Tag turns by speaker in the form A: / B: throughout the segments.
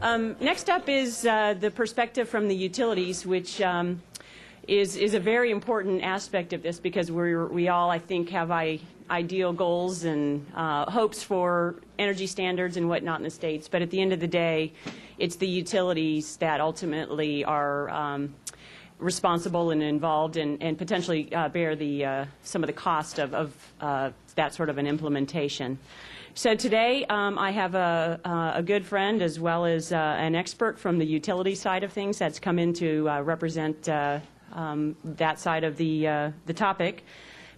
A: Next up is the perspective from the utilities, which is a very important aspect of this because we all, I think, have ideal goals and hopes for energy standards and whatnot in the states. But at the end of the day, it's the utilities that ultimately are responsible and involved and potentially bear some of the cost of that sort of an implementation. So today I have a good friend as well as an expert from the utility side of things that's come in to represent that side of the topic.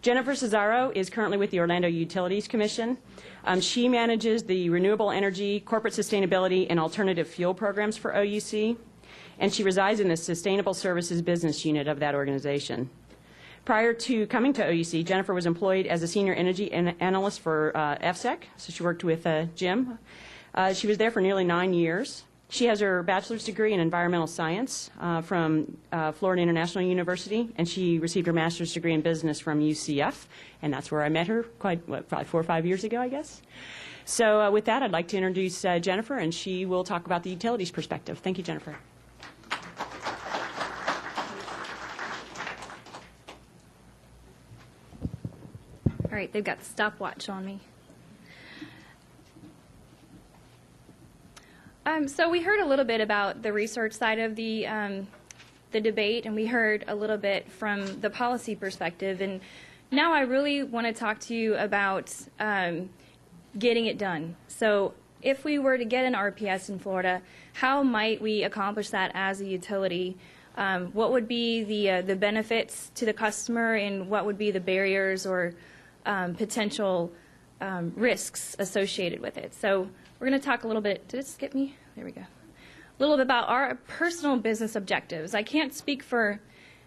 A: Jennifer Szaro is currently with the Orlando Utilities Commission. She manages the renewable energy, corporate sustainability, and alternative fuel programs for OUC, and she resides in the Sustainable Services Business Unit of that organization. Prior to coming to OUC, Jennifer was employed as a senior energy analyst for FSEC, so she worked with Jim. She was there for nearly 9 years. She has her bachelor's degree in environmental science from Florida International University, and she received her master's degree in business from UCF, and that's where I met her probably 4 or 5 years ago, I guess. So with that, I'd like to introduce Jennifer, and she will talk about the utilities perspective. Thank you, Jennifer.
B: All right, they've got the stopwatch on me. So we heard a little bit about the research side of the debate, and we heard a little bit from the policy perspective. And now I really want to talk to you about getting it done. So if we were to get an RPS in Florida, how might we accomplish that as a utility? What would be the benefits to the customer, and what would be the barriers or potential risks associated with it? So we're going to talk a little bit. Did it skip me? There we go. A little bit about our personal business objectives. I can't speak for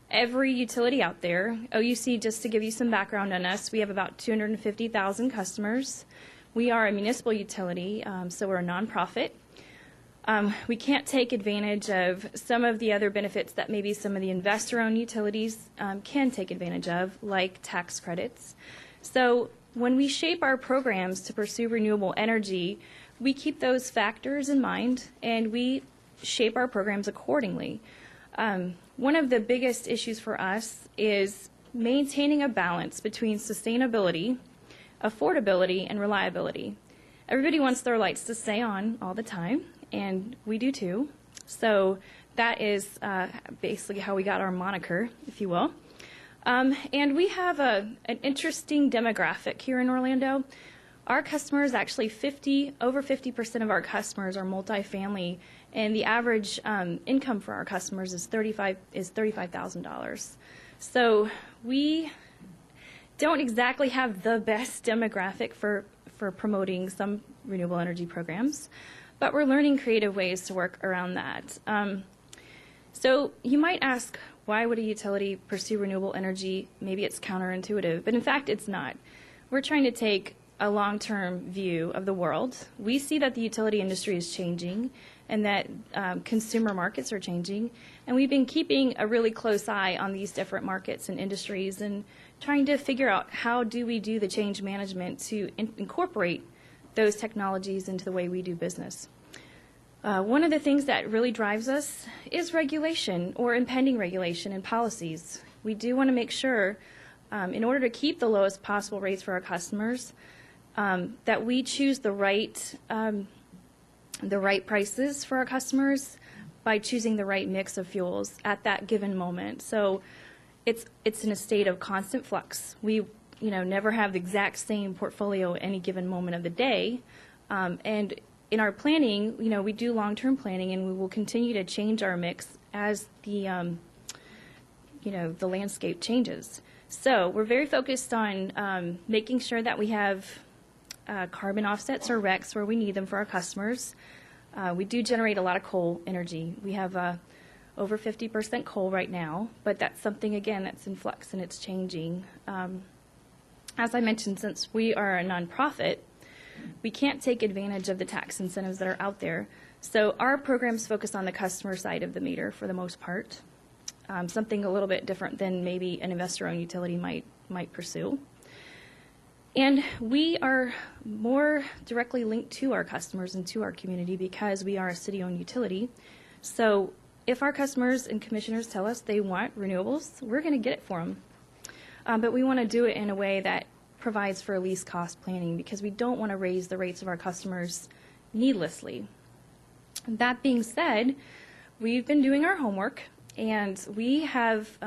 B: every utility out there. OUC, just to give you some background on us, we have about 250,000 customers. We are a municipal utility, so we're a nonprofit. We can't take advantage of some of the other benefits that maybe some of the investor-owned utilities can take advantage of, like tax credits. So when we shape our programs to pursue renewable energy, we keep those factors in mind, and we shape our programs accordingly. One of the biggest issues for us is maintaining a balance between sustainability, affordability, and reliability. Everybody wants their lights to stay on all the time, and we do too. So that is basically how we got our moniker, if you will. And we have an interesting demographic here in Orlando. Our customers, actually over 50% of our customers are multifamily, and the average income for our customers is $35,000. So we don't exactly have the best demographic for promoting some renewable energy programs, but we're learning creative ways to work around that. So you might ask, why would a utility pursue renewable energy? Maybe it's counterintuitive, but in fact it's not. We're trying to take a long-term view of the world. We see that the utility industry is changing and that consumer markets are changing, and we've been keeping a really close eye on these different markets and industries and trying to figure out how do we do the change management to incorporate those technologies into the way we do business. One of the things that really drives us is regulation or impending regulation and policies. We do want to make sure, in order to keep the lowest possible rates for our customers, that we choose the right prices for our customers by choosing the right mix of fuels at that given moment. So it's in a state of constant flux. We never have the exact same portfolio at any given moment of the day, and in our planning, we do long-term planning, and we will continue to change our mix as the landscape changes. So we're very focused on making sure that we have carbon offsets or RECs where we need them for our customers. We do generate a lot of coal energy. We have over 50% coal right now, but that's something, again, that's in flux and it's changing. As I mentioned, since we are a nonprofit, we can't take advantage of the tax incentives that are out there. So our programs focus on the customer side of the meter for the most part, something a little bit different than maybe an investor-owned utility might pursue. And we are more directly linked to our customers and to our community because we are a city-owned utility. So if our customers and commissioners tell us they want renewables, we're going to get it for them. But we want to do it in a way that provides for least cost planning because we don't want to raise the rates of our customers needlessly. That being said, we've been doing our homework, and we have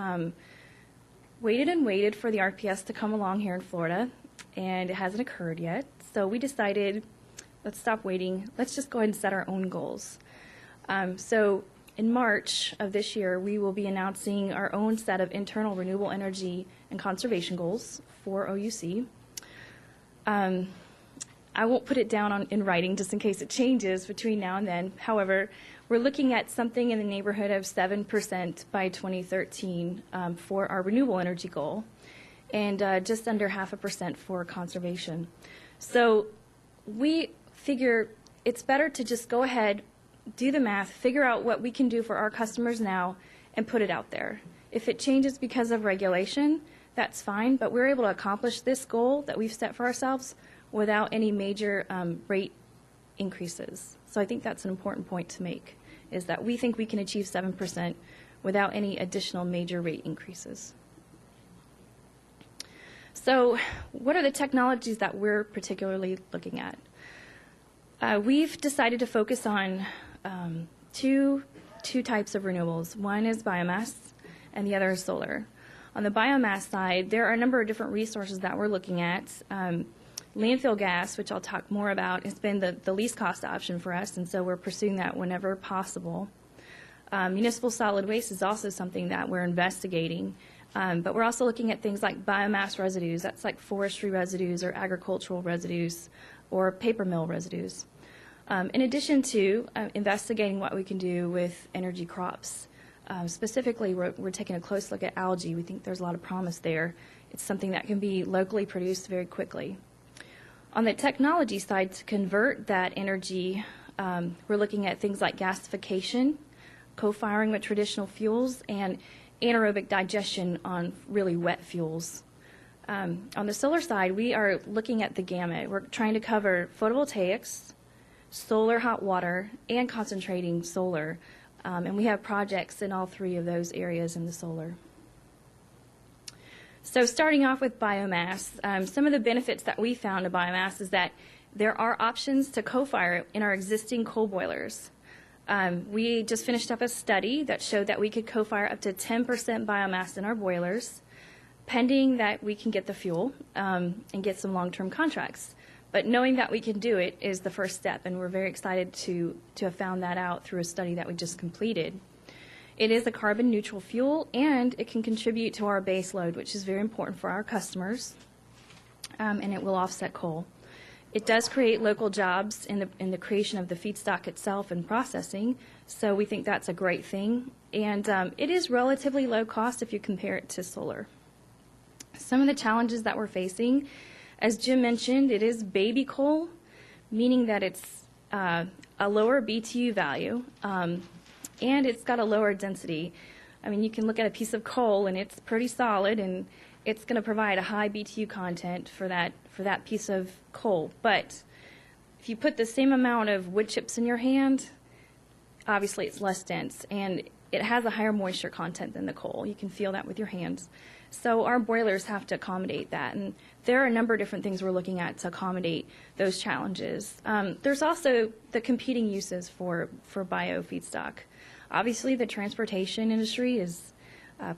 B: waited and waited for the RPS to come along here in Florida, and it hasn't occurred yet. So we decided, let's stop waiting. Let's just go ahead and set our own goals. So in March of this year, we will be announcing our own set of internal renewable energy and conservation goals for OUC. I won't put it down in writing just in case it changes between now and then. However, we're looking at something in the neighborhood of 7% by 2013 for our renewable energy goal, and just under 0.5% for conservation. So we figure it's better to just go ahead, do the math, figure out what we can do for our customers now, and put it out there. If it changes because of regulation, that's fine, but we're able to accomplish this goal that we've set for ourselves without any major rate increases. So I think that's an important point to make, is that we think we can achieve 7% without any additional major rate increases. So what are the technologies that we're particularly looking at? We've decided to focus on two types of renewables. One is biomass, and the other is solar. On the biomass side, there are a number of different resources that we're looking at. Landfill gas, which I'll talk more about, has been the least cost option for us, and so we're pursuing that whenever possible. Municipal solid waste is also something that we're investigating, but we're also looking at things like biomass residues. That's like forestry residues or agricultural residues or paper mill residues. In addition to investigating what we can do with energy crops. Specifically, we're taking a close look at algae. We think there's a lot of promise there. It's something that can be locally produced very quickly. On the technology side, to convert that energy, we're looking at things like gasification, co-firing with traditional fuels, and anaerobic digestion on really wet fuels. On the solar side, we are looking at the gamut. We're trying to cover photovoltaics, solar hot water, and concentrating solar. And we have projects in all three of those areas in the solar. So starting off with biomass, some of the benefits that we found of biomass is that there are options to co-fire in our existing coal boilers. We just finished up a study that showed that we could co-fire up to 10% biomass in our boilers, pending that we can get the fuel and get some long-term contracts. But knowing that we can do it is the first step, and we're very excited to have found that out through a study that we just completed. It is a carbon neutral fuel, and it can contribute to our base load, which is very important for our customers, and it will offset coal. It does create local jobs in the creation of the feedstock itself and processing, so we think that's a great thing. And it is relatively low cost if you compare it to solar. Some of the challenges that we're facing, as Jim mentioned, it is baby coal, meaning that it's a lower BTU value, and it's got a lower density. I mean, you can look at a piece of coal, and it's pretty solid, and it's going to provide a high BTU content for that piece of coal. But if you put the same amount of wood chips in your hand, obviously it's less dense, and it has a higher moisture content than the coal. You can feel that with your hands. So our boilers have to accommodate that, and there are a number of different things we're looking at to accommodate those challenges. There's also the competing uses for bio feedstock. Obviously, the transportation industry is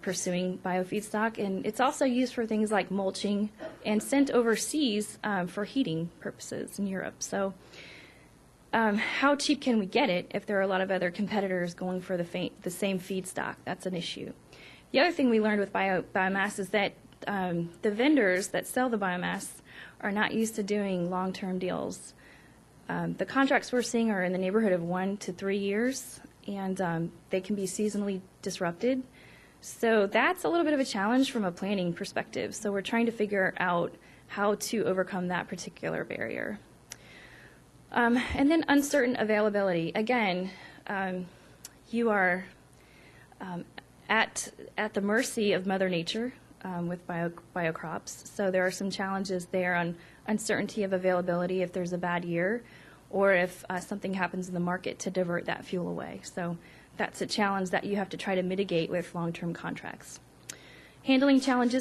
B: pursuing biofeedstock, and it's also used for things like mulching and sent overseas for heating purposes in Europe. So how cheap can we get it if there are a lot of other competitors going for the same feedstock? That's an issue. The other thing we learned with biomass is that the vendors that sell the biomass are not used to doing long-term deals. The contracts we're seeing are in the neighborhood of 1 to 3 years, and they can be seasonally disrupted. So that's a little bit of a challenge from a planning perspective. So we're trying to figure out how to overcome that particular barrier. And then uncertain availability. Again, you are at the mercy of Mother Nature. with biocrops. So there are some challenges there on uncertainty of availability if there's a bad year, or if something happens in the market to divert that fuel away. So that's a challenge that you have to try to mitigate with long-term contracts. Handling challenges